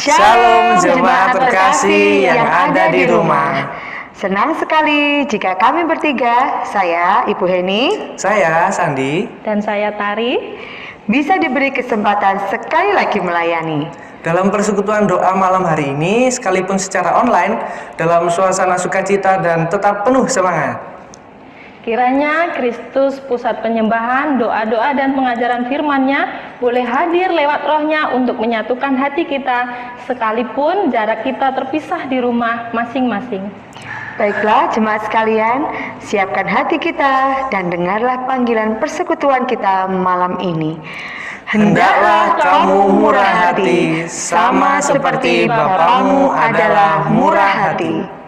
Shalom jemaat terkasih yang ada di rumah. Senang sekali jika kami bertiga, saya Ibu Heni, Saya Sandi, dan saya Tari, bisa diberi kesempatan sekali lagi melayani dalam persekutuan doa malam hari ini, sekalipun secara online, dalam suasana sukacita dan tetap penuh semangat. Kiranya Kristus pusat penyembahan, doa-doa dan pengajaran firman-Nya boleh hadir lewat rohnya untuk menyatukan hati kita, sekalipun jarak kita terpisah di rumah masing-masing. Baiklah jemaat sekalian, siapkan hati kita dan dengarlah panggilan persekutuan kita malam ini. Hendaklah kamu murah hati, sama seperti Bapamu adalah murah hati.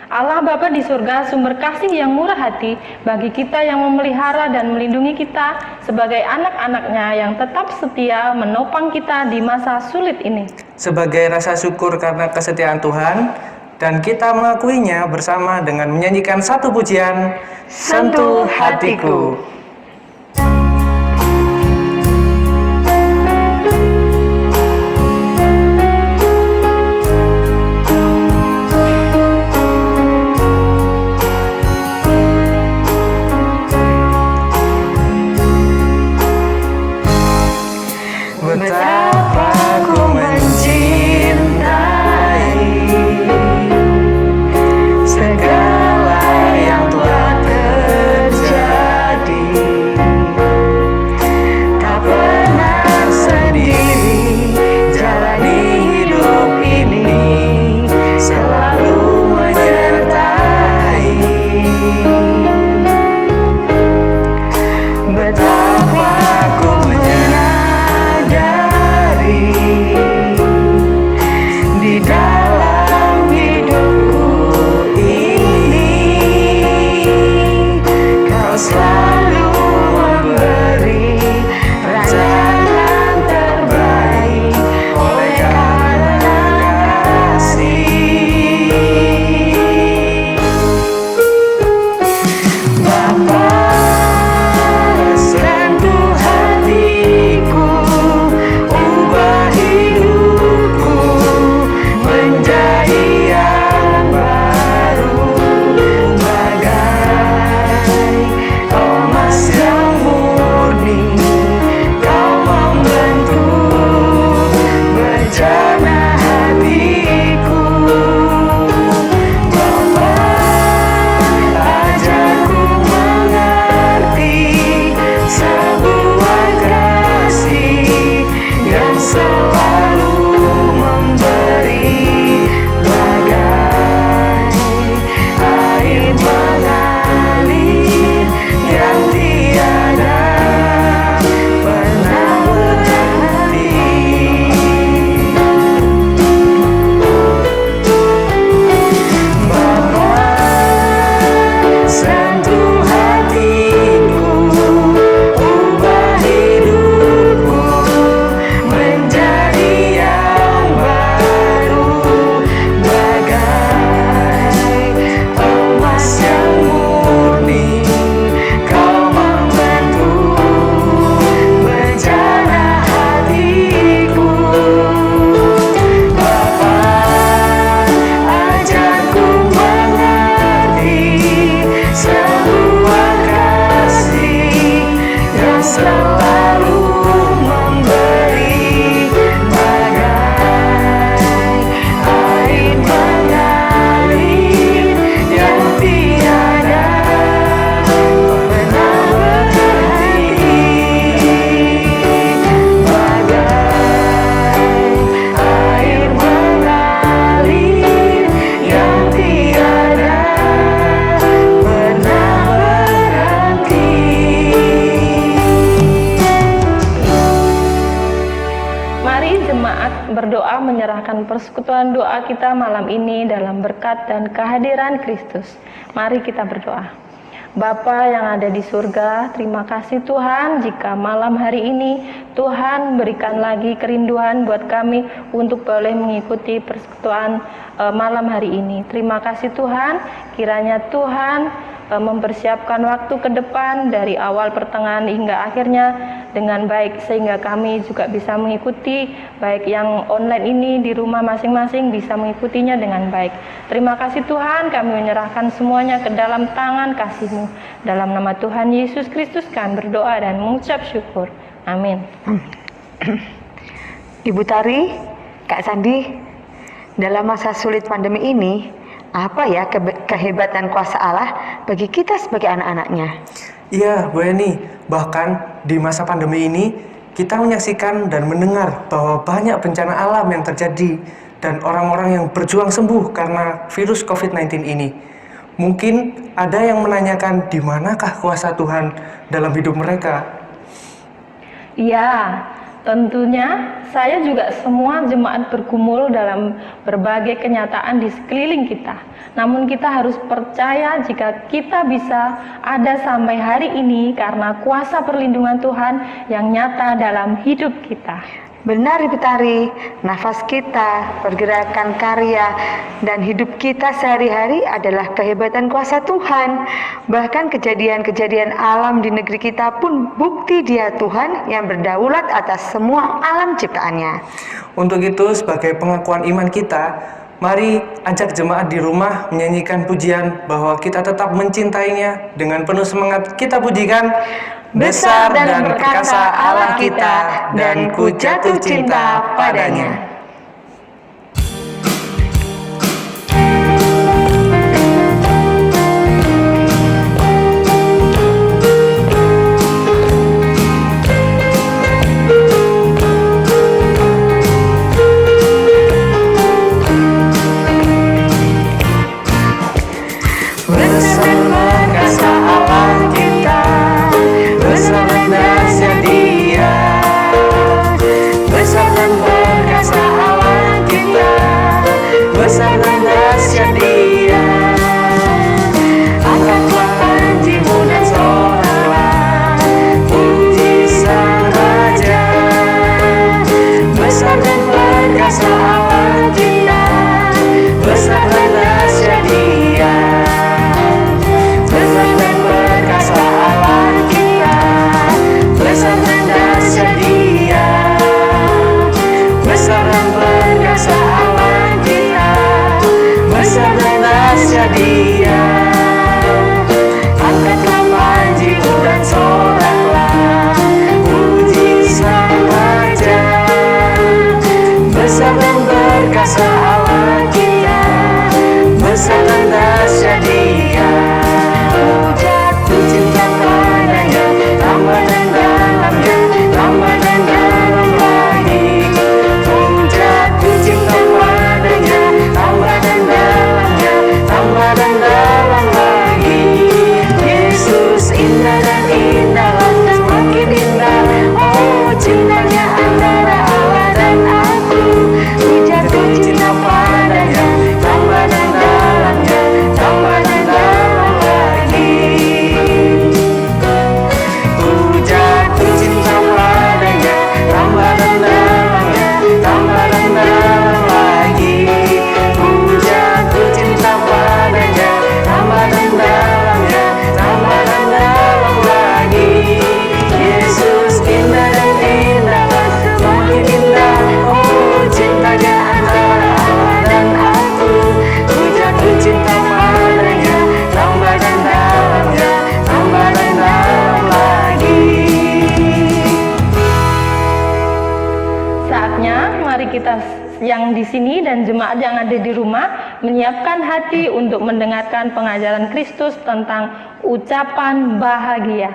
Allah Bapa di surga, sumber kasih yang murah hati bagi kita yang memelihara dan melindungi kita sebagai anak-anaknya yang tetap setia menopang kita di masa sulit ini. Sebagai rasa syukur karena kesetiaan Tuhan, dan kita mengakuinya bersama dengan menyanyikan satu pujian, Sentuh Hatiku. Betapa ku mencintai segala yang telah terjadi. Tak pernah sendiri jalani hidup ini, selalu menyertai. Betapa ku di dalam hidupku ini, Kau selalu memberi rancangan terbaik oleh karena kasih. Bapa, sentuh hatiku, ubah hidupku menjadi yang baru, bagai emas yang murni. Kau membentuk bejana hatiku. Bapa, ajarku mengerti sebuah kasih yang selalu memberi, bagai air mengalir yang tiada pernah berhenti. Bapa, sentuh hatiku, ubah hidupku menjadi yang baru, bagai emas yang murni. Kau membentuk bejana hatiku. Bapa, ajarku mengerti sebuah kasih yang selalu memberi, bagai air mengalir yang tiada pernah berhenti, bagai air mengalir yang tiada pernah berhenti. Mari jemaat berdoa menyerahkan persekutuan doa kita malam ini dalam berkat dan kehadiran Kristus. Mari kita berdoa. Bapa yang ada di surga, terima kasih Tuhan jika malam hari ini Tuhan berikan lagi kerinduan buat kami untuk boleh mengikuti persekutuan malam hari ini. Terima kasih Tuhan, kiranya Tuhan mempersiapkan waktu ke depan dari awal pertengahan hingga akhirnya dengan baik, sehingga kami juga bisa mengikuti baik yang online ini di rumah masing-masing bisa mengikutinya dengan baik. Terima kasih Tuhan, kami menyerahkan semuanya ke dalam tangan kasih-Mu. Dalam nama Tuhan Yesus Kristus kami berdoa dan mengucap syukur. Amin. Ibu Tari, Kak Sandi, dalam masa sulit pandemi ini, apa ya kehebatan kuasa Allah bagi kita sebagai anak-anaknya? Iya, Bu Eni, bahkan di masa pandemi ini kita menyaksikan dan mendengar bahwa banyak bencana alam yang terjadi dan orang-orang yang berjuang sembuh karena virus COVID-19 ini. Mungkin ada yang menanyakan di manakah kuasa Tuhan dalam hidup mereka? Iya, tentunya saya juga semua jemaat bergumul dalam berbagai kenyataan di sekeliling kita. Namun kita harus percaya jika kita bisa ada sampai hari ini karena kuasa perlindungan Tuhan yang nyata dalam hidup kita. Benar Ibu Tari, nafas kita, pergerakan karya, dan hidup kita sehari-hari adalah kehebatan kuasa Tuhan. Bahkan kejadian-kejadian alam di negeri kita pun bukti Dia Tuhan yang berdaulat atas semua alam ciptaannya. Untuk itu, sebagai pengakuan iman kita, mari ajak jemaat di rumah menyanyikan pujian bahwa kita tetap mencintainya. Dengan penuh semangat kita pujikan, besar dan perkasa Allah kita, dan ku jatuh cinta padanya. Besar dan perkasa Allah kita, besar dan dahsyat Dia. Besar dan perkasa Allah kita, besar dan dahsyat Dia. Angkatlah panjimu dan soraklah, puji Sang Raja. Besar dan perkasa Allah kita, besar dan dahsyat Dia. Besar dan perkasa Allah kita, besar dan dahsyat Dia. Besar dan perkasa Allah kita, besar dan dahsyat Dia. Angkatlah panjimu dan soraklah, puji Sang Raja. Besar dan perkasa Allah kita, besar dan dahsyat Dia. Jatuh cinta padanya, tambah dan dalamnya, tambah dan dalam lagi. Jatuh cinta padanya, tambah dan dalamnya, tambah dan dalam lagi. Yesus indah dan indahlah, semakin indah. Oh, cintanya antara Allah dan aku. Jatuh cinta padanya, tambah dan dalamnya, tambah dan dalam lagi. Jatuh cinta padanya, tambah dan dalamnya, tambah dan dalam lagi. Jatuh cinta padanya, tambah dan dalamnya, tambah dan dalam lagi. Yesus indah dan indahlah, semakin indah. Oh, cintanya antara Allah dan aku. Jatuh cinta padanya, tambah dan dalamnya, tambah dan dalam lagi. Saatnya mari kita yang di sini dan jemaat yang ada di rumah menyiapkan hati untuk mendengarkan pengajaran Kristus tentang ucapan bahagia.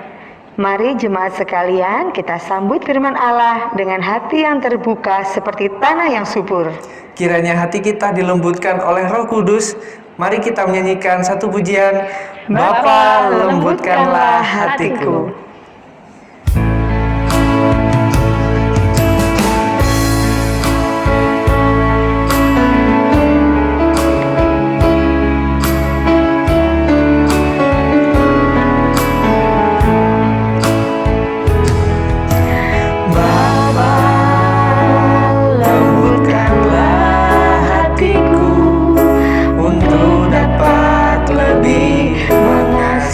Mari jemaat sekalian kita sambut firman Allah dengan hati yang terbuka seperti tanah yang subur. Kiranya hati kita dilembutkan oleh Roh Kudus. Mari kita menyanyikan satu pujian, Bapa lembutkanlah hatiku. Bapa lembutkanlah hatiku untuk dapat lebih mengasihi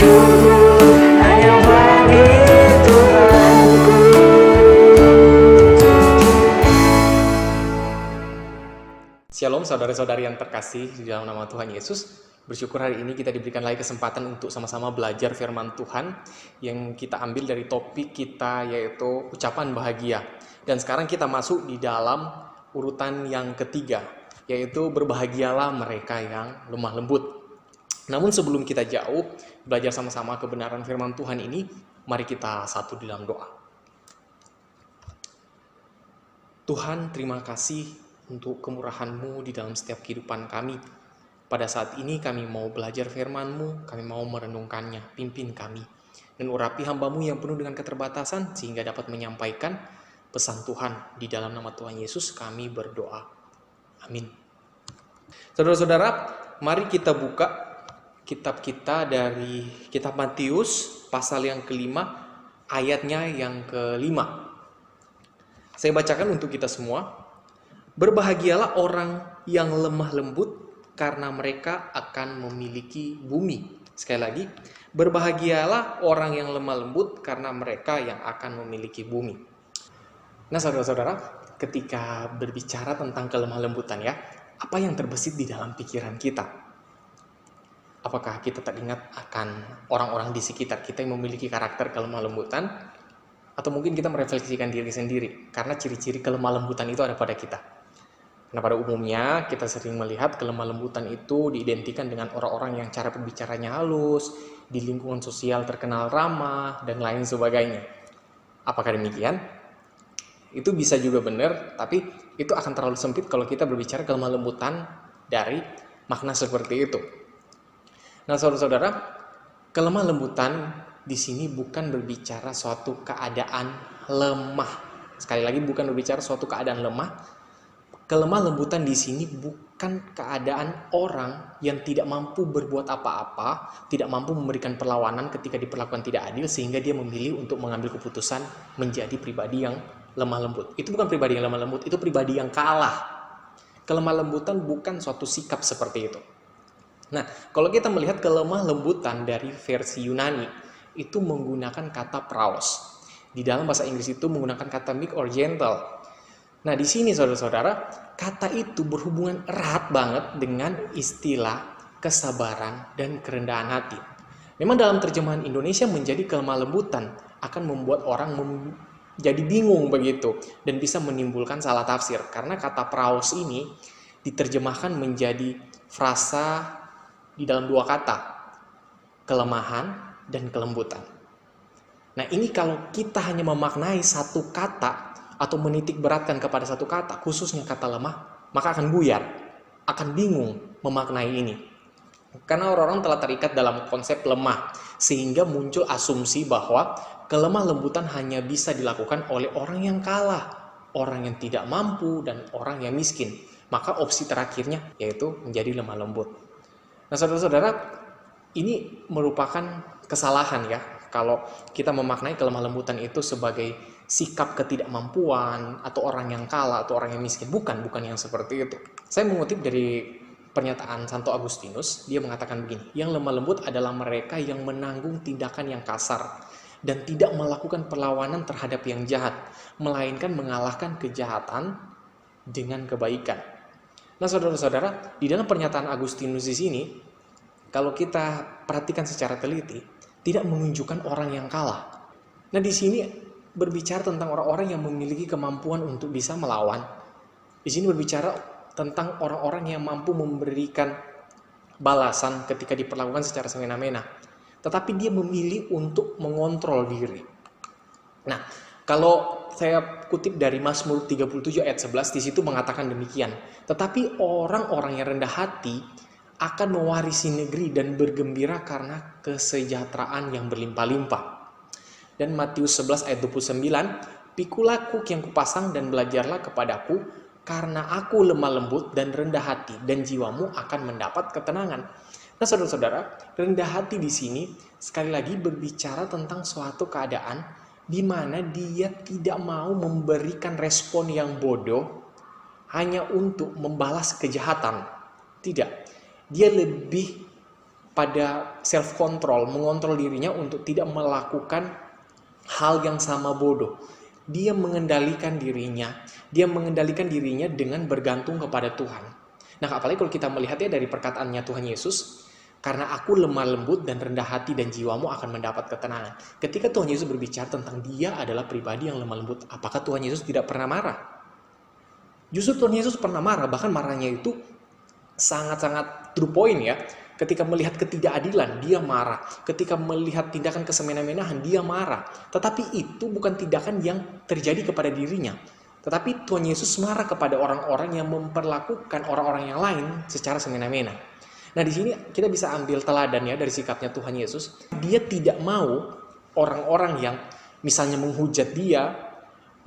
bersyukur hanya bagi Tuhanku. Shalom saudara-saudari yang terkasih di dalam nama Tuhan Yesus. Bersyukur hari ini kita diberikan lagi kesempatan untuk sama-sama belajar firman Tuhan yang kita ambil dari topik kita yaitu ucapan bahagia. Dan sekarang kita masuk di dalam urutan yang ketiga, yaitu berbahagialah mereka yang lemah lembut. Namun sebelum kita jauh belajar sama-sama kebenaran firman Tuhan ini, mari kita satu di dalam doa. Tuhan, terima kasih untuk kemurahan-Mu di dalam setiap kehidupan kami. Pada saat ini kami mau belajar firman-Mu, kami mau merenungkannya, pimpin kami. Dan urapi hamba-Mu yang penuh dengan keterbatasan sehingga dapat menyampaikan pesan Tuhan. Di dalam nama Tuhan Yesus kami berdoa. Amin. Saudara-saudara, mari kita buka kitab kita dari kitab Matius pasal yang kelima, ayatnya yang kelima. Saya bacakan untuk kita semua. Berbahagialah orang yang lemah lembut, karena mereka akan memiliki bumi. Sekali lagi, berbahagialah orang yang lemah lembut, karena mereka yang akan memiliki bumi. Nah, saudara-saudara, ketika berbicara tentang kelemah lembutan ya, apa yang terbesit di dalam pikiran kita? Apakah kita teringat akan orang-orang di sekitar kita yang memiliki karakter kelemah lembutan? Atau mungkin kita merefleksikan diri sendiri, karena ciri-ciri kelemah lembutan itu ada pada kita. Nah, pada umumnya kita sering melihat kelemah lembutan itu diidentikan dengan orang-orang yang cara berbicaranya halus, di lingkungan sosial terkenal ramah, dan lain sebagainya. Apakah demikian? Itu bisa juga benar, tapi itu akan terlalu sempit kalau kita berbicara kelemah lembutan dari makna seperti itu. Nah, saudara-saudara, kelemah lembutan di sini bukan berbicara suatu keadaan lemah. Sekali lagi, bukan berbicara suatu keadaan lemah. Kelemah lembutan di sini bukan keadaan orang yang tidak mampu berbuat apa-apa, tidak mampu memberikan perlawanan ketika diperlakukan tidak adil, sehingga dia memilih untuk mengambil keputusan menjadi pribadi yang lemah lembut. Itu bukan pribadi yang lemah lembut, itu pribadi yang kalah. Kelemah lembutan bukan suatu sikap seperti itu. Nah, kalau kita melihat kelemah lembutan dari versi Yunani, itu menggunakan kata praos. Di dalam bahasa Inggris itu menggunakan kata meek or gentle. Nah, di sini saudara-saudara, kata itu berhubungan erat banget dengan istilah kesabaran dan kerendahan hati. Memang dalam terjemahan Indonesia menjadi kelemah lembutan akan membuat orang jadi bingung begitu dan bisa menimbulkan salah tafsir karena kata praos ini diterjemahkan menjadi frasa di dalam dua kata, kelemahan dan kelembutan. Nah, ini kalau kita hanya memaknai satu kata atau menitik beratkan kepada satu kata, khususnya kata lemah, maka akan buyar, akan bingung memaknai ini. Karena orang-orang telah terikat dalam konsep lemah, sehingga muncul asumsi bahwa kelemah lembutan hanya bisa dilakukan oleh orang yang kalah, orang yang tidak mampu, dan orang yang miskin. Maka opsi terakhirnya yaitu menjadi lemah lembut. Nah, saudara-saudara, ini merupakan kesalahan ya, kalau kita memaknai kelemah lembutan itu sebagai sikap ketidakmampuan atau orang yang kalah atau orang yang miskin. Bukan yang seperti itu. Saya mengutip dari pernyataan Santo Agustinus, dia mengatakan begini, yang lemah lembut adalah mereka yang menanggung tindakan yang kasar dan tidak melakukan perlawanan terhadap yang jahat, melainkan mengalahkan kejahatan dengan kebaikan. Nah, saudara-saudara, di dalam pernyataan Agustinus di sini, kalau kita perhatikan secara teliti, tidak menunjukkan orang yang kalah. Nah, di sini berbicara tentang orang-orang yang memiliki kemampuan untuk bisa melawan. Di sini berbicara tentang orang-orang yang mampu memberikan balasan ketika diperlakukan secara semena-mena. Tetapi dia memilih untuk mengontrol diri. Nah, kalau saya kutip dari Mazmur 37 ayat 11, di situ mengatakan demikian. Tetapi orang-orang yang rendah hati akan mewarisi negeri dan bergembira karena kesejahteraan yang berlimpah-limpah. Dan Matius 11 ayat 29, pikulah kuk yang kupasang dan belajarlah kepadaku, karena aku lemah lembut dan rendah hati, dan jiwamu akan mendapat ketenangan. Nah, saudara-saudara, rendah hati di sini sekali lagi berbicara tentang suatu keadaan di mana dia tidak mau memberikan respon yang bodoh hanya untuk membalas kejahatan. Tidak, dia lebih pada self control, mengontrol dirinya untuk tidak melakukan hal yang sama bodoh. Dia mengendalikan dirinya dengan bergantung kepada Tuhan. Nah, apalagi kalau kita melihatnya dari perkataannya Tuhan Yesus, karena aku lemah lembut dan rendah hati dan jiwamu akan mendapat ketenangan. Ketika Tuhan Yesus berbicara tentang dia adalah pribadi yang lemah lembut, apakah Tuhan Yesus tidak pernah marah? Justru Tuhan Yesus pernah marah, bahkan marahnya itu sangat-sangat true point ya. Ketika melihat ketidakadilan, dia marah. Ketika melihat tindakan kesemena-menahan, dia marah. Tetapi itu bukan tindakan yang terjadi kepada dirinya. Tetapi Tuhan Yesus marah kepada orang-orang yang memperlakukan orang-orang yang lain secara semena-mena. Nah, di sini kita bisa ambil teladan ya dari sikapnya Tuhan Yesus. Dia tidak mau orang-orang yang misalnya menghujat dia,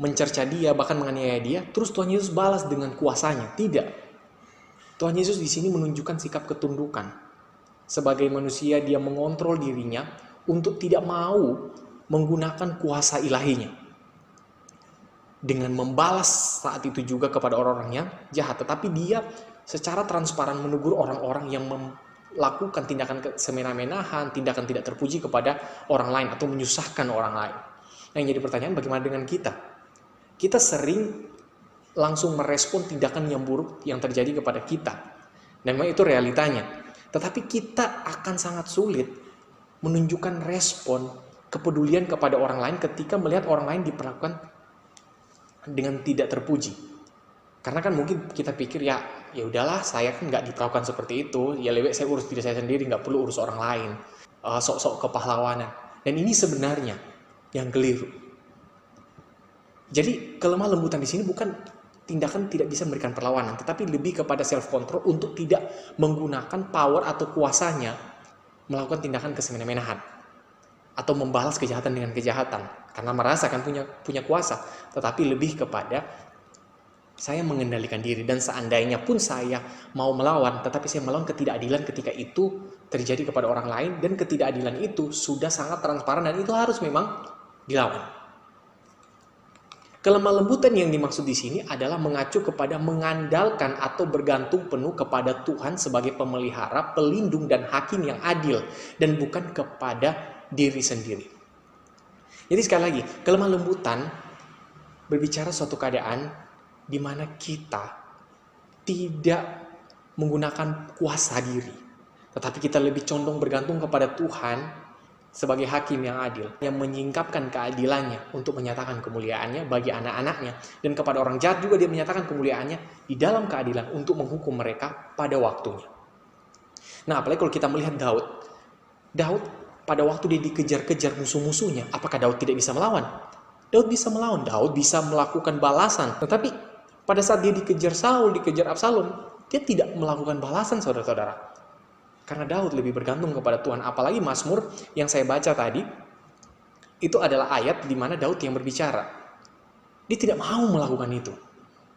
mencerca dia, bahkan menganiaya dia, terus Tuhan Yesus balas dengan kuasanya. Tidak. Tuhan Yesus di sini menunjukkan sikap ketundukan. Sebagai manusia, dia mengontrol dirinya untuk tidak mau menggunakan kuasa ilahinya. Dengan membalas saat itu juga kepada orang-orang yang jahat. Tetapi dia secara transparan menegur orang-orang yang melakukan tindakan semena-menahan, tindakan tidak terpuji kepada orang lain atau menyusahkan orang lain. Nah, yang jadi pertanyaan, bagaimana dengan kita? Kita sering langsung merespon tindakan yang buruk yang terjadi kepada kita. Dan memang itu realitanya. Tetapi kita akan sangat sulit menunjukkan respon kepedulian kepada orang lain ketika melihat orang lain diperlakukan dengan tidak terpuji. Karena kan mungkin kita pikir ya udahlah, saya kan nggak diperlakukan seperti itu, ya lebih baik saya urus diri saya sendiri, nggak perlu urus orang lain, sok-sok kepahlawanan. Dan ini sebenarnya yang keliru. Jadi kelemah lembutan di sini bukan tindakan tidak bisa memberikan perlawanan, tetapi lebih kepada self control untuk tidak menggunakan power atau kuasanya melakukan tindakan kesemena-menahan atau membalas kejahatan dengan kejahatan karena merasakan punya kuasa, tetapi lebih kepada saya mengendalikan diri, dan seandainya pun saya mau melawan, tetapi saya melawan ketidakadilan ketika itu terjadi kepada orang lain, dan ketidakadilan itu sudah sangat transparan dan itu harus memang dilawan. Kelemah lembutan yang dimaksud di sini adalah mengacu kepada mengandalkan atau bergantung penuh kepada Tuhan sebagai pemelihara, pelindung, dan hakim yang adil, dan bukan kepada diri sendiri. Jadi sekali lagi, kelemah lembutan berbicara suatu keadaan di mana kita tidak menggunakan kuasa diri, tetapi kita lebih condong bergantung kepada Tuhan sebagai hakim yang adil, yang menyingkapkan keadilannya untuk menyatakan kemuliaannya bagi anak-anaknya, dan kepada orang jahat juga dia menyatakan kemuliaannya di dalam keadilan untuk menghukum mereka pada waktunya. Nah, apalagi kalau kita melihat Daud pada waktu dia dikejar-kejar musuh-musuhnya, apakah Daud tidak bisa melawan? Daud bisa melawan, Daud bisa melakukan balasan, tetapi pada saat dia dikejar Saul, dikejar Absalom, dia tidak melakukan balasan, saudara-saudara. Karena Daud lebih bergantung kepada Tuhan. Apalagi Mazmur yang saya baca tadi, itu adalah ayat di mana Daud yang berbicara. Dia tidak mau melakukan itu.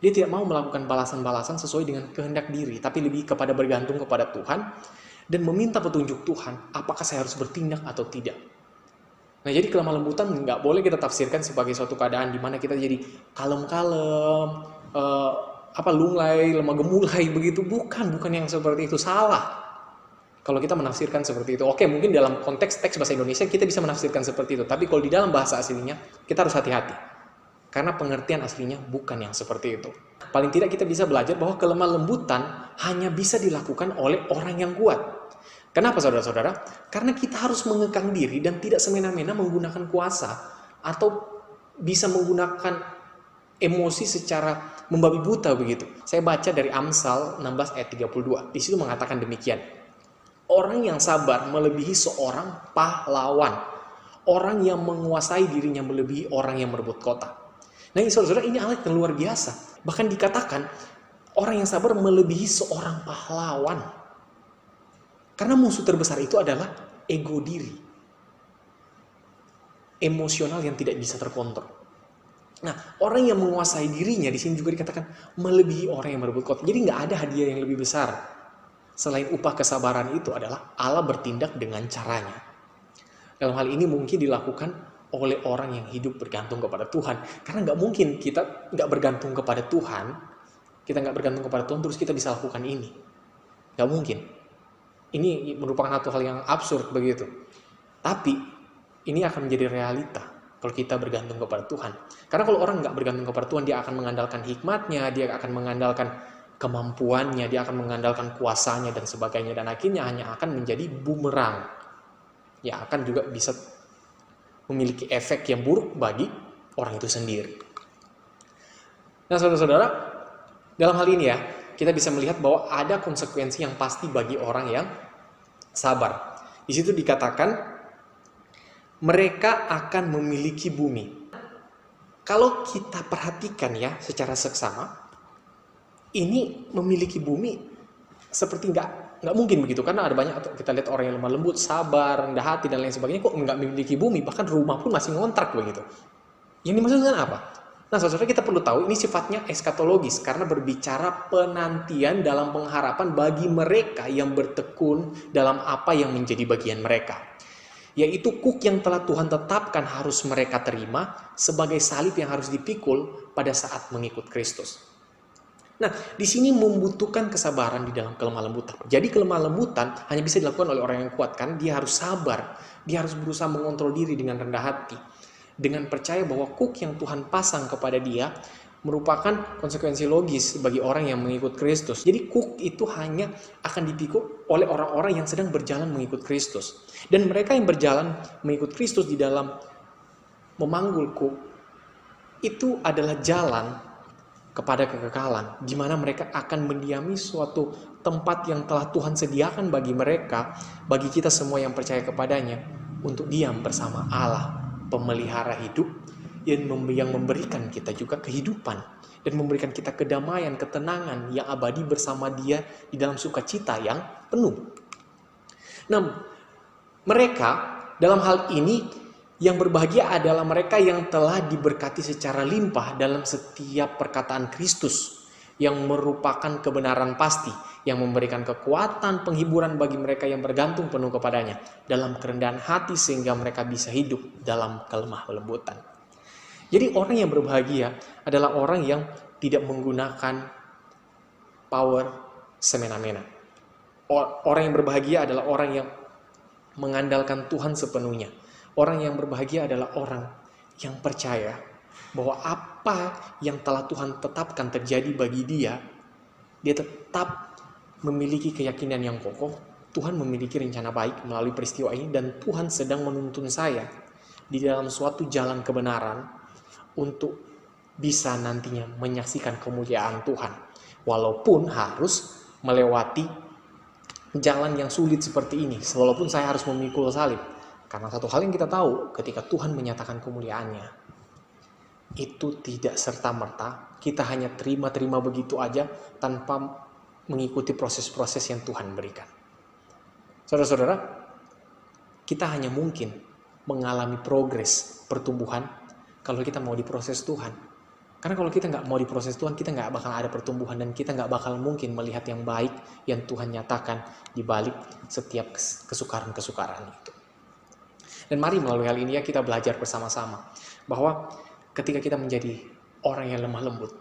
Dia tidak mau melakukan balasan-balasan sesuai dengan kehendak diri, tapi lebih kepada bergantung kepada Tuhan dan meminta petunjuk Tuhan, apakah saya harus bertindak atau tidak. Nah, jadi kelemah lembutan nggak boleh kita tafsirkan sebagai suatu keadaan di mana kita jadi kalem-kalem, lunglai, lemah gemulai begitu. Bukan yang seperti itu, salah. Kalau kita menafsirkan seperti itu, oke, mungkin dalam konteks teks bahasa Indonesia kita bisa menafsirkan seperti itu, tapi kalau di dalam bahasa aslinya kita harus hati-hati. Karena pengertian aslinya bukan yang seperti itu. Paling tidak kita bisa belajar bahwa kelemah lembutan hanya bisa dilakukan oleh orang yang kuat. Kenapa, saudara-saudara? Karena kita harus mengekang diri dan tidak semena-mena menggunakan kuasa atau bisa menggunakan emosi secara membabi buta begitu. Saya baca dari Amsal 16 ayat 32. Di situ mengatakan demikian. Orang yang sabar melebihi seorang pahlawan. Orang yang menguasai dirinya melebihi orang yang merebut kota. Nah, saudara-saudara, ini ayat yang luar biasa. Bahkan dikatakan orang yang sabar melebihi seorang pahlawan. Karena musuh terbesar itu adalah ego diri. Emosional yang tidak bisa terkontrol. Nah, orang yang menguasai dirinya di sini juga dikatakan melebihi orang yang merebut kota. Jadi nggak ada hadiah yang lebih besar selain upah kesabaran itu adalah Allah bertindak dengan caranya. Dalam hal ini mungkin dilakukan oleh orang yang hidup bergantung kepada Tuhan. Karena nggak mungkin kita nggak bergantung kepada Tuhan, terus kita bisa lakukan ini. Nggak mungkin. Ini merupakan satu hal yang absurd begitu. Tapi ini akan menjadi realita kalau kita bergantung kepada Tuhan. Karena kalau orang nggak bergantung kepada Tuhan, dia akan mengandalkan hikmatnya, dia akan mengandalkan kemampuannya, dia akan mengandalkan kuasanya dan sebagainya. Dan akhirnya hanya akan menjadi bumerang. Ya akan juga bisa memiliki efek yang buruk bagi orang itu sendiri. Nah saudara-saudara, dalam hal ini ya, kita bisa melihat bahwa ada konsekuensi yang pasti bagi orang yang sabar. Di situ dikatakan, mereka akan memiliki bumi. Kalau kita perhatikan ya secara seksama, ini memiliki bumi seperti nggak mungkin begitu, karena ada banyak kita lihat orang yang lemah lembut, sabar, rendah hati dan lain sebagainya, kok nggak memiliki bumi, bahkan rumah pun masih ngontrak begitu. Yang dimaksudkan apa? Nah, saudara, kita perlu tahu ini sifatnya eskatologis karena berbicara penantian dalam pengharapan bagi mereka yang bertekun dalam apa yang menjadi bagian mereka. Yaitu kuk yang telah Tuhan tetapkan harus mereka terima sebagai salib yang harus dipikul pada saat mengikut Kristus. Nah, di sini membutuhkan kesabaran di dalam kelemah lembutan. Jadi kelemah lembutan hanya bisa dilakukan oleh orang yang kuat, kan dia harus sabar, dia harus berusaha mengontrol diri dengan rendah hati. Dengan percaya bahwa kuk yang Tuhan pasang kepada dia merupakan konsekuensi logis bagi orang yang mengikut Kristus. Jadi kuk itu hanya akan dipikul oleh orang-orang yang sedang berjalan mengikut Kristus. Dan mereka yang berjalan mengikut Kristus di dalam memanggul kuk, itu adalah jalan kepada kekekalan, di mana mereka akan mendiami suatu tempat yang telah Tuhan sediakan bagi mereka, bagi kita semua yang percaya kepadanya, untuk diam bersama Allah, pemelihara hidup yang memberikan kita juga kehidupan dan memberikan kita kedamaian, ketenangan yang abadi bersama Dia di dalam sukacita yang penuh. Nah, mereka dalam hal ini yang berbahagia adalah mereka yang telah diberkati secara limpah dalam setiap perkataan Kristus yang merupakan kebenaran pasti, yang memberikan kekuatan, penghiburan bagi mereka yang bergantung penuh kepadanya dalam kerendahan hati sehingga mereka bisa hidup dalam kelemah lembutan. Jadi orang yang berbahagia adalah orang yang tidak menggunakan power semena-mena. Orang yang berbahagia adalah orang yang mengandalkan Tuhan sepenuhnya. Orang yang berbahagia adalah orang yang percaya bahwa apa yang telah Tuhan tetapkan terjadi bagi dia tetap memiliki keyakinan yang kokoh. Tuhan memiliki rencana baik melalui peristiwa ini dan Tuhan sedang menuntun saya di dalam suatu jalan kebenaran untuk bisa nantinya menyaksikan kemuliaan Tuhan. Walaupun harus melewati jalan yang sulit seperti ini, walaupun saya harus memikul salib. Karena satu hal yang kita tahu, ketika Tuhan menyatakan kemuliaannya, itu tidak serta-merta kita hanya terima-terima begitu aja tanpa mengikuti proses-proses yang Tuhan berikan. Saudara-saudara, kita hanya mungkin mengalami progres pertumbuhan kalau kita mau diproses Tuhan. Karena kalau kita nggak mau diproses Tuhan, kita nggak bakal ada pertumbuhan dan kita nggak bakal mungkin melihat yang baik yang Tuhan nyatakan di balik setiap kesukaran-kesukaran itu. Dan mari melalui hal ini ya kita belajar bersama-sama bahwa ketika kita menjadi orang yang lemah lembut,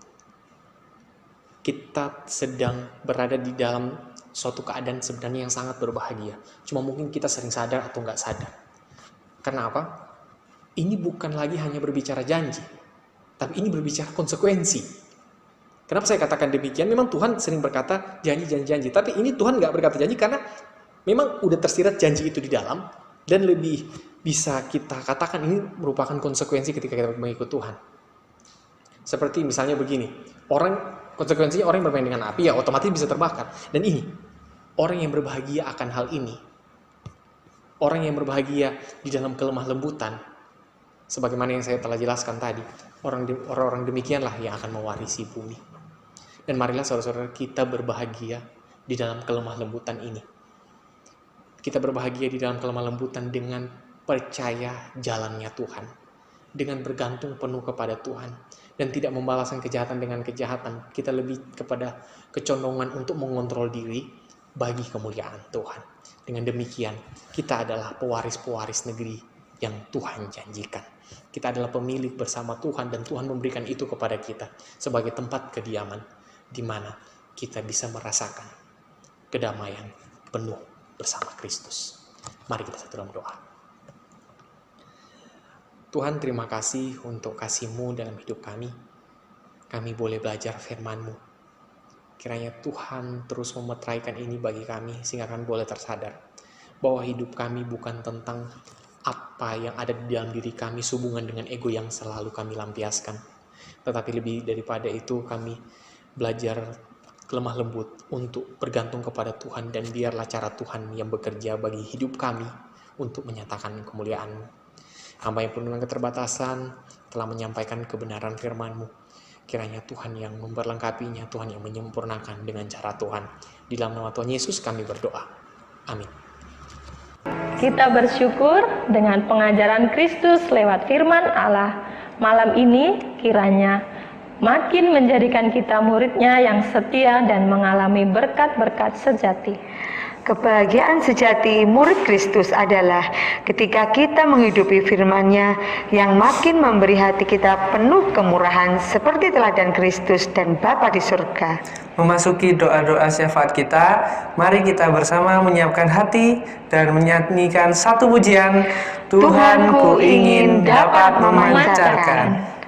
kita sedang berada di dalam suatu keadaan sebenarnya yang sangat berbahagia. Cuma mungkin kita sering sadar atau nggak sadar. Karena apa? Ini bukan lagi hanya berbicara janji, tapi ini berbicara konsekuensi. Kenapa saya katakan demikian? Memang Tuhan sering berkata janji. Tapi ini Tuhan nggak berkata janji karena memang udah tersirat janji itu di dalam. Dan lebih bisa kita katakan ini merupakan konsekuensi ketika kita mengikut Tuhan. Seperti misalnya begini, konsekuensinya orang yang bermain dengan api ya otomatis bisa terbakar. Dan ini, orang yang berbahagia akan hal ini, orang yang berbahagia di dalam kelemah lembutan, sebagaimana yang saya telah jelaskan tadi, orang-orang demikianlah yang akan mewarisi bumi. Dan marilah saudara-saudara kita berbahagia di dalam kelemah lembutan ini. Kita berbahagia di dalam kelemah lembutan dengan percaya jalannya Tuhan. Dengan bergantung penuh kepada Tuhan. Dan tidak membalaskan kejahatan dengan kejahatan. Kita lebih kepada kecondongan untuk mengontrol diri bagi kemuliaan Tuhan. Dengan demikian, kita adalah pewaris-pewaris negeri yang Tuhan janjikan. Kita adalah pemilik bersama Tuhan dan Tuhan memberikan itu kepada kita sebagai tempat kediaman di mana kita bisa merasakan kedamaian penuh bersama Kristus. Mari kita satu dalam doa. Tuhan, terima kasih untuk kasih-Mu dalam hidup kami. Kami boleh belajar firman-Mu. Kiranya Tuhan terus memeteraikan ini bagi kami sehingga kami boleh tersadar bahwa hidup kami bukan tentang apa yang ada di dalam diri kami sehubungan dengan ego yang selalu kami lampiaskan. Tetapi lebih daripada itu kami belajar lemah lembut untuk bergantung kepada Tuhan, dan biarlah cara Tuhan yang bekerja bagi hidup kami untuk menyatakan kemuliaan-Mu. Hamba yang penuh dengan keterbatasan telah menyampaikan kebenaran firman-Mu. Kiranya Tuhan yang memperlengkapinya, Tuhan yang menyempurnakan dengan cara Tuhan. Di dalam nama Tuhan Yesus kami berdoa. Amin. Kita bersyukur dengan pengajaran Kristus lewat firman Allah. Malam ini kiranya makin menjadikan kita murid-Nya yang setia dan mengalami berkat-berkat sejati. Kebahagiaan sejati murid Kristus adalah ketika kita menghidupi firman-Nya yang makin memberi hati kita penuh kemurahan seperti teladan Kristus dan Bapa di surga. Memasuki doa-doa syafaat kita, mari kita bersama menyiapkan hati dan menyanyikan satu pujian, Tuhan ku ingin dapat memancarkan.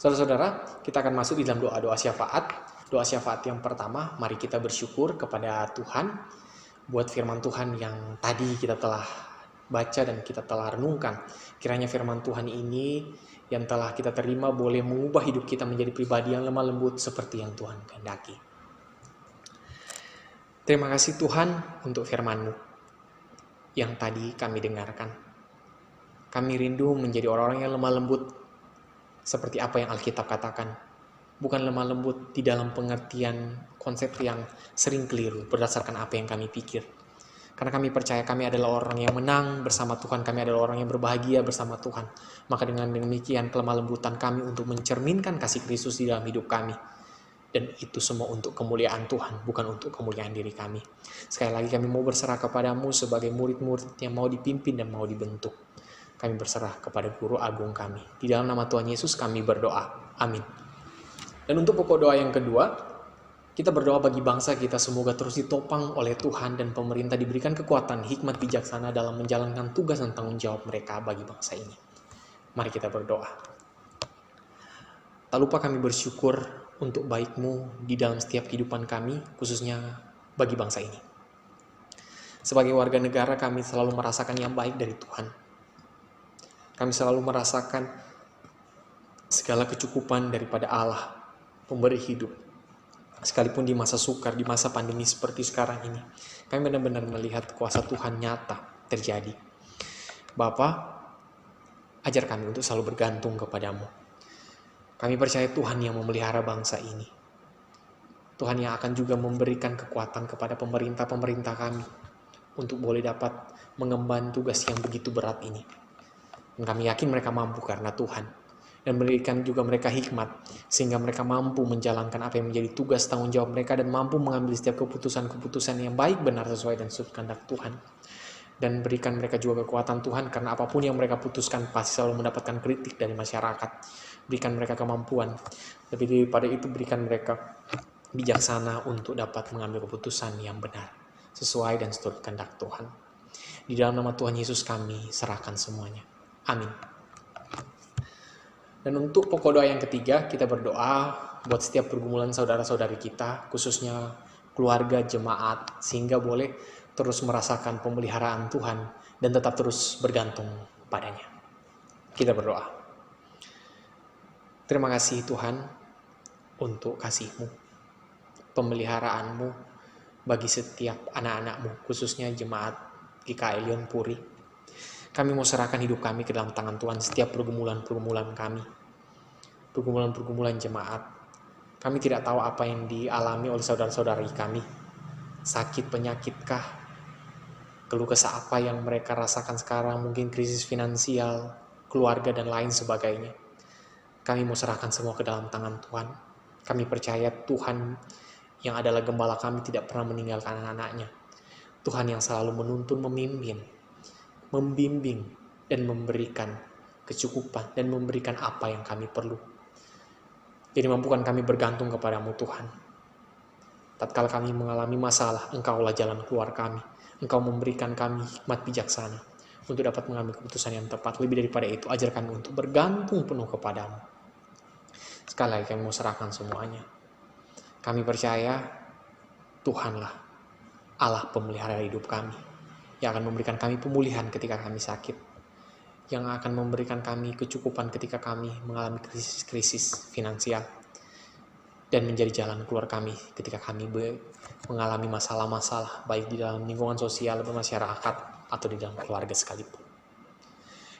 Saudara-saudara, kita akan masuk di dalam doa-doa syafaat. Doa syafaat yang pertama, mari kita bersyukur kepada Tuhan buat firman Tuhan yang tadi kita telah baca dan kita telah renungkan. Kiranya firman Tuhan ini yang telah kita terima boleh mengubah hidup kita menjadi pribadi yang lemah lembut seperti yang Tuhan kehendaki. Terima kasih Tuhan untuk firman-Mu yang tadi kami dengarkan. Kami rindu menjadi orang-orang yang lemah lembut seperti apa yang Alkitab katakan. Bukan lemah lembut di dalam pengertian konsep yang sering keliru berdasarkan apa yang kami pikir. Karena kami percaya kami adalah orang yang menang bersama Tuhan, kami adalah orang yang berbahagia bersama Tuhan. Maka dengan demikian kelemah lembutan kami untuk mencerminkan kasih Kristus di dalam hidup kami. Dan itu semua untuk kemuliaan Tuhan, bukan untuk kemuliaan diri kami. Sekali lagi kami mau berserah kepadamu sebagai murid-murid yang mau dipimpin dan mau dibentuk. Kami berserah kepada Guru Agung kami. Di dalam nama Tuhan Yesus kami berdoa. Amin. Dan untuk pokok doa yang kedua, kita berdoa bagi bangsa kita semoga terus ditopang oleh Tuhan dan pemerintah diberikan kekuatan, hikmat bijaksana dalam menjalankan tugas dan tanggung jawab mereka bagi bangsa ini. Mari kita berdoa. Tak lupa kami bersyukur untuk baik-Mu di dalam setiap kehidupan kami, khususnya bagi bangsa ini. Sebagai warga negara kami selalu merasakan yang baik dari Tuhan. Kami selalu merasakan segala kecukupan daripada Allah, pemberi hidup. Sekalipun di masa sukar, di masa pandemi seperti sekarang ini, kami benar-benar melihat kuasa Tuhan nyata terjadi. Bapa, ajar kami untuk selalu bergantung kepadamu. Kami percaya Tuhan yang memelihara bangsa ini. Tuhan yang akan juga memberikan kekuatan kepada pemerintah-pemerintah kami untuk boleh dapat mengemban tugas yang begitu berat ini. Dan kami yakin mereka mampu karena Tuhan. Dan berikan juga mereka hikmat sehingga mereka mampu menjalankan apa yang menjadi tugas tanggung jawab mereka dan mampu mengambil setiap keputusan-keputusan yang baik, benar, sesuai dan sudut kehendak Tuhan. Dan berikan mereka juga kekuatan Tuhan, karena apapun yang mereka putuskan pasti selalu mendapatkan kritik dari masyarakat. Berikan mereka kemampuan. Lebih daripada itu, berikan mereka bijaksana untuk dapat mengambil keputusan yang benar, sesuai dan seturut kehendak Tuhan. Di dalam nama Tuhan Yesus kami serahkan semuanya. Amin. Dan untuk pokok doa yang ketiga, kita berdoa buat setiap pergumulan saudara-saudari kita, khususnya keluarga, jemaat, sehingga boleh terus merasakan pemeliharaan Tuhan dan tetap terus bergantung padanya. Kita berdoa. Terima kasih Tuhan untuk kasih-Mu, pemeliharaanmu bagi setiap anak-anak-Mu, khususnya jemaat GKI Lyon Puri. Kami mau serahkan hidup kami ke dalam tangan Tuhan, setiap pergumulan-pergumulan kami, pergumulan-pergumulan jemaat. Kami tidak tahu apa yang dialami oleh saudara-saudari kami, sakit, penyakitkah, keluh kesah apa yang mereka rasakan sekarang, mungkin krisis finansial, keluarga, dan lain sebagainya. Kami mau serahkan semua ke dalam tangan Tuhan. Kami percaya Tuhan yang adalah gembala kami tidak pernah meninggalkan anak-anaknya. Tuhan yang selalu menuntun, memimpin, membimbing, dan memberikan kecukupan, dan memberikan apa yang kami perlu. Jadi mampukan kami bergantung kepadamu Tuhan. Tatkala kami mengalami masalah, Engkaulah jalan keluar kami. Engkau memberikan kami hikmat bijaksana untuk dapat mengambil keputusan yang tepat. Lebih daripada itu, ajar kami untuk bergantung penuh kepadamu. Sekali lagi kami mau serahkan semuanya. Kami percaya Tuhanlah Allah pemelihara hidup kami, yang akan memberikan kami pemulihan ketika kami sakit, yang akan memberikan kami kecukupan ketika kami mengalami krisis finansial, dan menjadi jalan keluar kami ketika kami mengalami masalah-masalah, baik di dalam lingkungan sosial, bermasyarakat, atau di dalam keluarga sekalipun.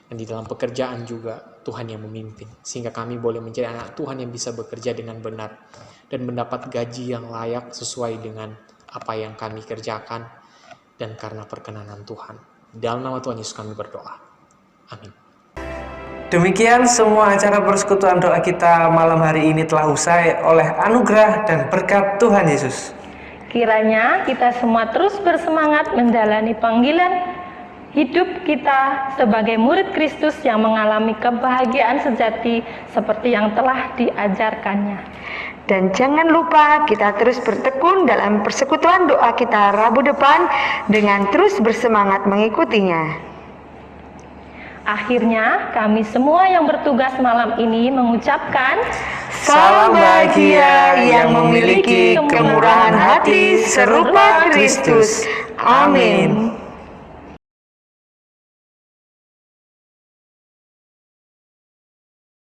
Dan di dalam pekerjaan juga Tuhan yang memimpin, sehingga kami boleh menjadi anak Tuhan yang bisa bekerja dengan benar, dan mendapat gaji yang layak sesuai dengan apa yang kami kerjakan, dan karena perkenanan Tuhan. Dalam nama Tuhan Yesus kami berdoa. Amin. Demikian semua acara persekutuan doa kita malam hari ini telah usai oleh anugerah dan berkat Tuhan Yesus. Kiranya kita semua terus bersemangat menjalani panggilan hidup kita sebagai murid Kristus yang mengalami kebahagiaan sejati seperti yang telah diajarkannya. Dan jangan lupa kita terus bertekun dalam persekutuan doa kita Rabu depan dengan terus bersemangat mengikutinya. Akhirnya kami semua yang bertugas malam ini mengucapkan Salam bahagia yang memiliki kemurahan hati serupa Kristus. Amin.